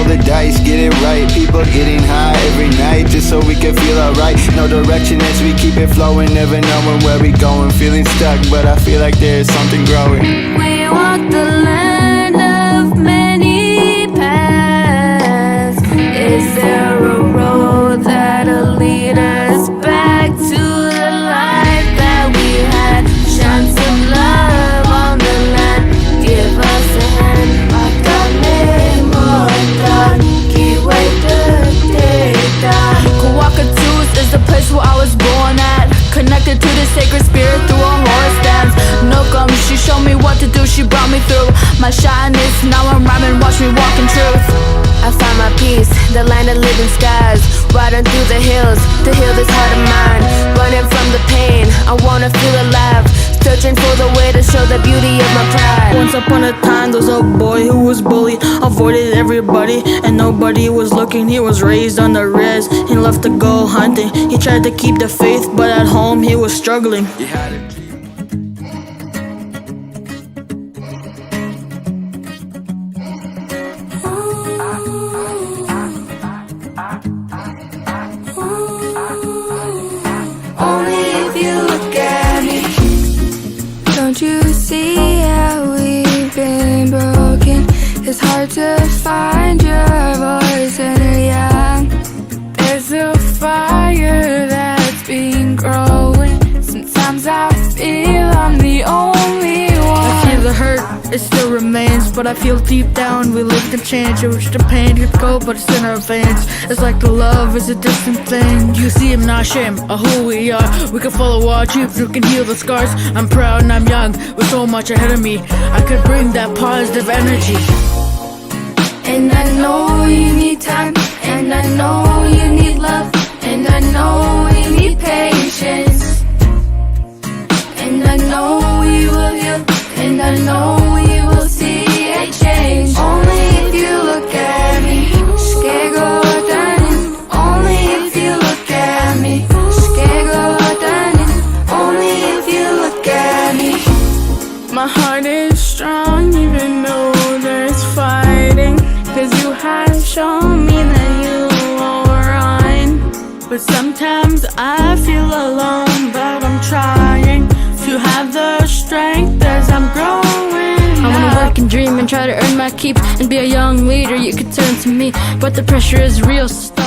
roll the dice, get it right. People getting high every night just so we can feel alright. No direction as we keep it flowing, never knowing where we going. Feeling stuck, but I feel like there's something growing. We walk the land of many paths. Is there a road that'll lead us back to the life that we had? Shine some love on the land, give us a hand. CheeKayDawn is the place where I was born at, connected to the sacred spirit through a horse dance. Nookum, she showed me what to do, she brought me through my shyness. Now I'm rhyming, watch me walk in truth. I find my peace, the land of living skies, riding through the hills to heal this heart of mine. Running from the pain, I wanna feel alive, searching for the way to show the beauty of my pride. Once upon a time, there was a boy who was bullied, avoided everybody, and nobody was looking. He was raised on the res, he loved to go hunting. He tried to keep the faith, but at home he was struggling. Only if you look at me. Don't you see how we've been broken? It's hard to find your voice when you're young. There's a fire that's been growing. Sometimes I feel I'm the only one. I feel the hurt, it still remains, but I feel deep down we live to change. I wish the pain could go, but it's in our veins. It's like the love is a distant thing. You see, I'm not ashamed of who we are. We can follow our dreams, we can heal the scars. I'm proud and I'm young, with so much ahead of me. I could bring that positive energy. And I know you need time, and I know you need love, and I know you need patience. And I know we will heal, and I know we will see a change. Only if you look at me, CheeKayDawn. Only if you look at me, CheeKayDawn. Only if you look at me. My heart is strong even though there's fighting, 'cause you have shown me that you won't run. But sometimes I feel alone, but I'm trying to have the strength as I'm growing. I wanna work and dream and try to earn my keep and be a young leader. You could turn to me, but the pressure is real, so stop